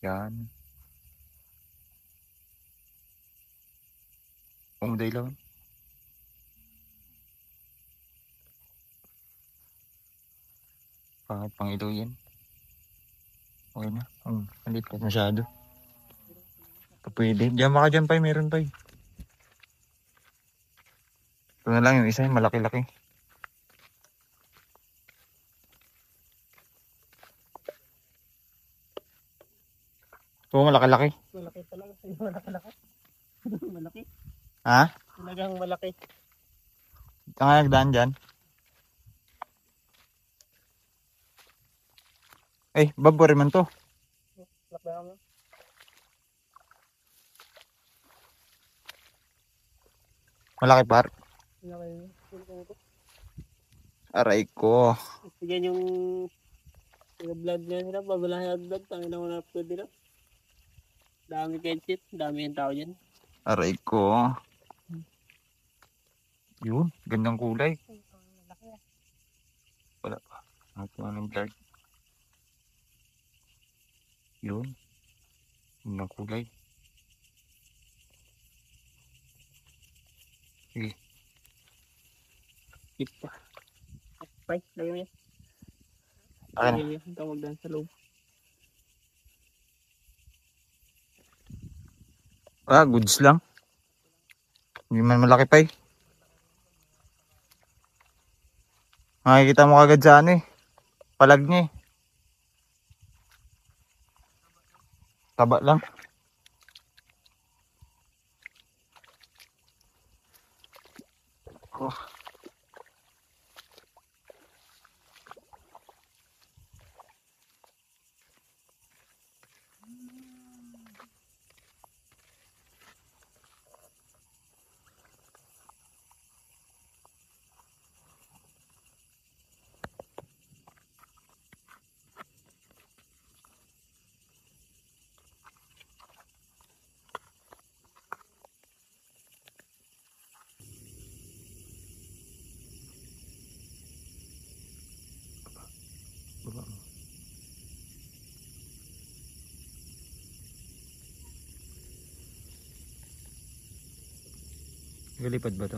Yan. Umuday lang. Pangit pang ilaw yan. Okay na. Malipat masyado. Pwede. Diyan baka dyan pa, meron pa. Ito na lang yung isa, yung malaki-laki. Ito malaki-laki. Malaki talaga. Malaki-laki. Malaki. Ha? Talagang malaki. Ito nga nagdaan dyan. Eh, babori man to. Lakbayan mo. Malaki par. Malaki. Aray ko. Yan yung vlog niya nila. Babalahan vlog. Tangin na mga upload nila. Dami kensit. Dami yung tao dyan. Aray ko. Yun, gandang kulay. Wala pa. Ito ng vlog. Yun. Gandang kulay. Sige. Keep pa. Bye. Lagyan mo yan. Akin na. Yung tawag dyan sa loob. Goods lang. Hindi man malaki pa eh. Makikita mo kagad sa ano eh. Palag niya eh. Taba lang. Oh. Baba mo. Galipad ba to?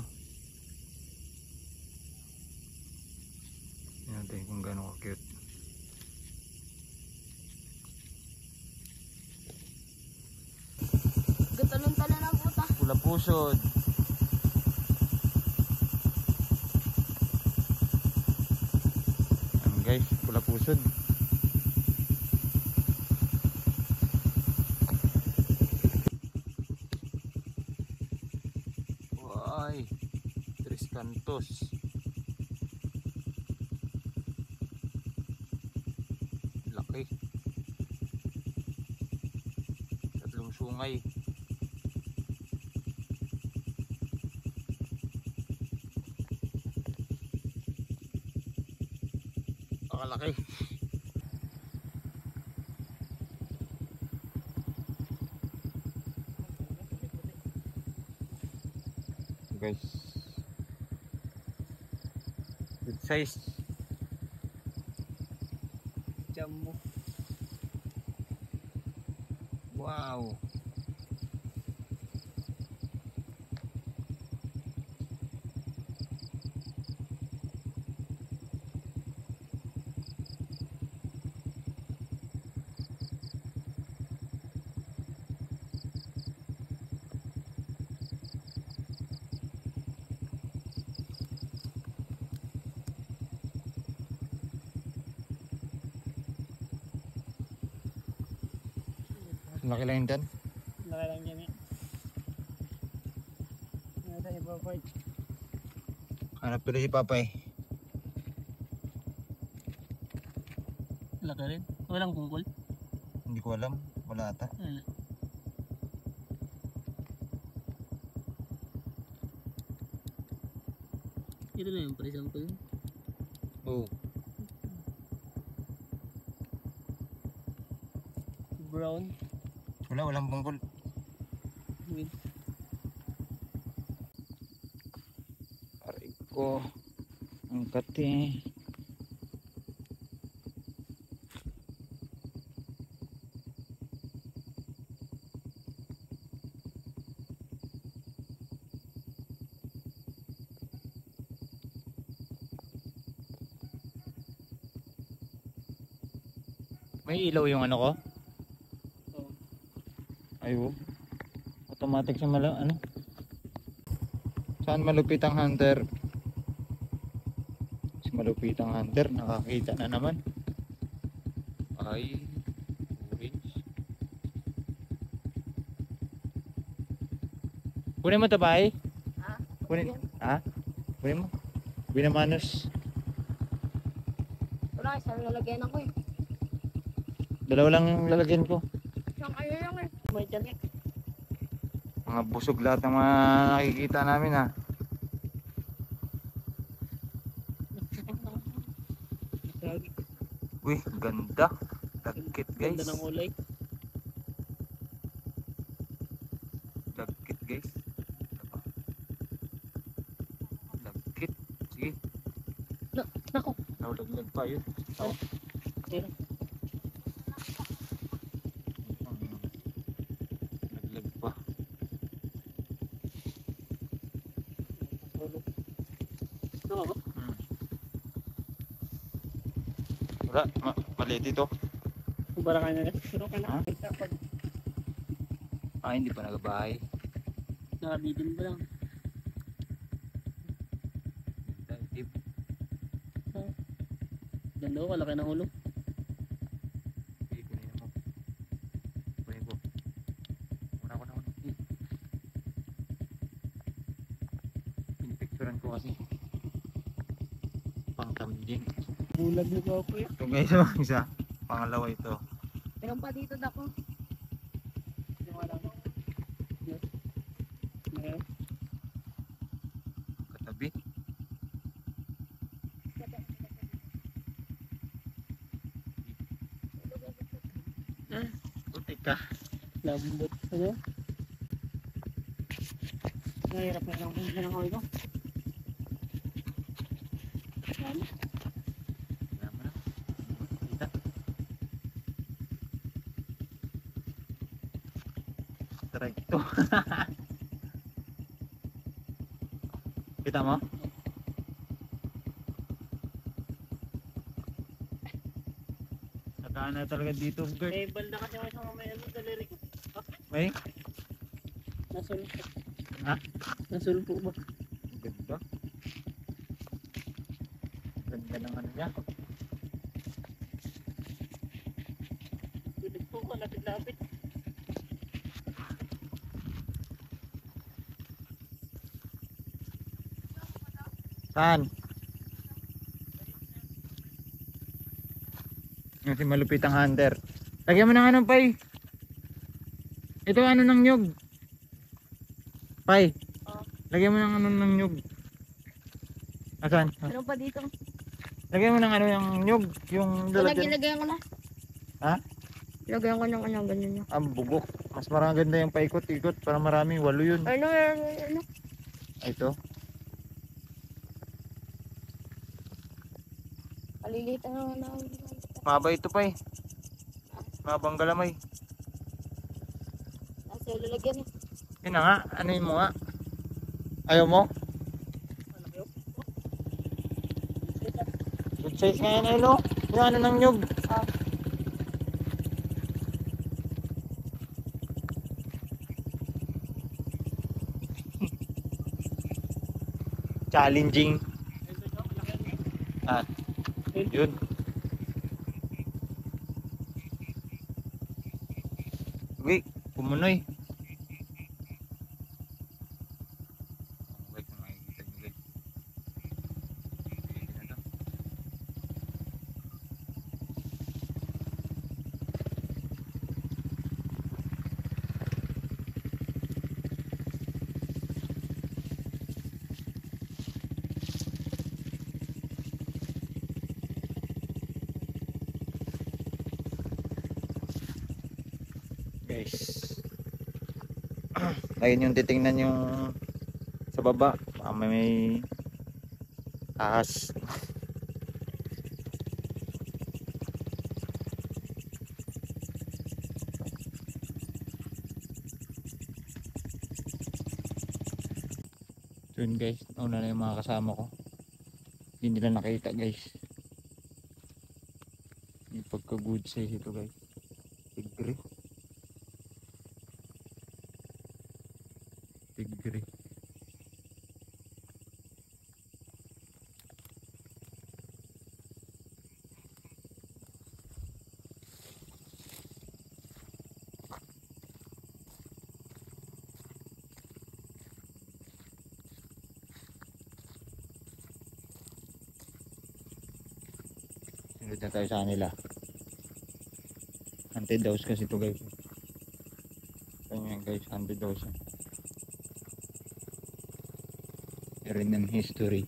Tingnan natin kung gaano ka-cute. Gatalon-talon ang puta. Pula pusod. Ayan guys, pula pusod. Ay, Tres Cantos. Laki. Tatlong sungay. Nakalaki. Guys, good size. Jumbo. Wow. Laki lang yun dyan. Laki lang yan eh. Nasa iba pa eh. Hanap ko rin si Papa eh. Laki rin. Walang kungkol. Hindi ko alam. Wala ata. Ito na yung for example. Oo. Brown. Walang bungkol. With Aray ko. Ang kati. May ilaw yung ano ko? Oh. Ayo. Automatic siya ano? Saan malupit ang hunter? Si malupit ang hunter, nakakita na naman. Ay, orange. Kunin mo ito ba ay? Ha? Kunin, ha? Kunin mo. Binamanos. Wala, isang lalagyan ako eh. Dalawa lang yung lalagyan ko. Isang kayo lang eh. May tiyan eh. Mga busog lahat ng mga nakikita namin ha. Uy, ganda. Dagkit guys. Ganda ng ulay. Dagkit guys. Dagkit. Sige. Nako. Naulaglag pa yun. Oh. Ayun. Naglag pa. Ano ako? Wala, maliit ito. Kubara ka na rin. Pero ka Ha? na. Ah, hindi pa nagabahay. Nakabitin ba lang? Deep. Ganda ko, kalaki ng ulo. Sige, kunin mo. Kunin ko. Una ko na una. Pinipicturan ko kasi. Pangkambing. Bulag na ba ako eh? Ito guys, oh, isa. Pangalawa ito. Meron pa dito dako. Yung wala mo. Yes. Meron. Katabi. Putik ka. Lambot. Ano? Nahirap na lang kung saan ako ito. Wala mo na. Kita. Try ito. Kita mo? Saka na talaga dito, Gert. Eh, balda kasi ako sa mamaya ng daliri ko. May? Nasulpo. Ha? Nasulpo ba? Ganda. Ganda ng ano niya. Pilit po ko, lapit-lapit. Saan? Yung si malupit ang hunter. Lagyan mo ng ano, Pai. Ito ano ng nyug. Pai. Lagyan mo ng ano ng nyug. Asan? Meron pa dito. Lagyan mo ng ano yung nyug. Yung lalagyan. Lagyan ko na. Ha? Lagyan ko ng ano, ganyan nyo. Ang bugok. Mas marang ganda yung paikot-ikot. Para marami. 8 yun. Ano. Ay, ito. Kaliliit ano na. Mahaba ito, Pai. Mahabang galamay. Nasa lalagyan eh. Yun na nga. Ano yun mo nga? Ayaw mo? Good size nga yan, Elo. Yung ano ng nyug. Challenging. Ah, yun. Uy, pumunoy. Wait, kung makikita nyo guys. Pwede na to. Guys. Ayun yung titingnan yung sa baba. May ahas. Yun guys, una na yung mga kasama ko. Hindi nila nakita guys. Yung Pagka good size ito guys. Tigre. Tigre. Sunod na tayo sa kanila. Anti-dose kasi ito guys. Ganyan guys, anti-dose. Meron ng history.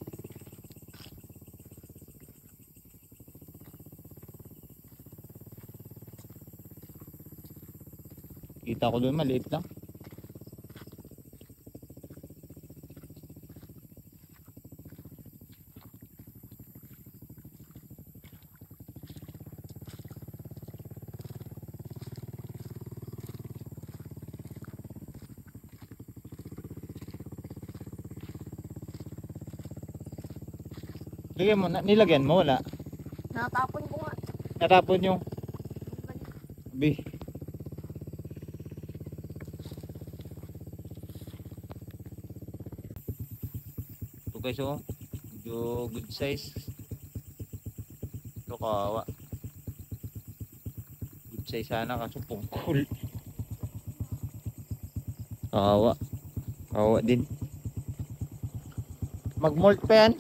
Kita ko doon, maliit lang. Lagyan mo, nilagyan mo, wala. Natapon ko nga. Natapon yung bi. Ito guys oh, medyo good size. Ito kawa. Good size sana kaso pungkol. Kawa. Kawa din. Mag-molt pa yan.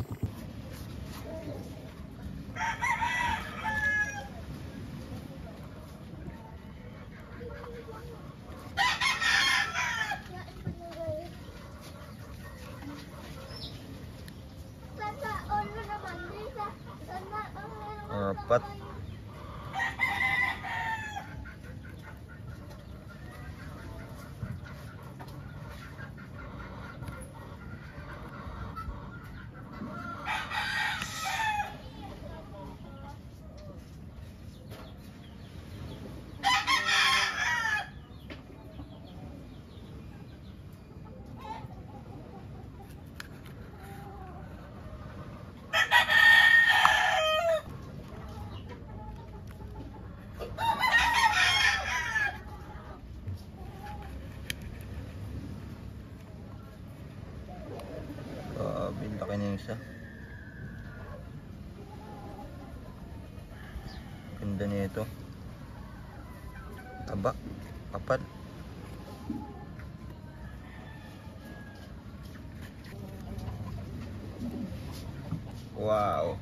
Apat. Laki na yung isa. Ganda niya ito. Taba. Kapal. Wow.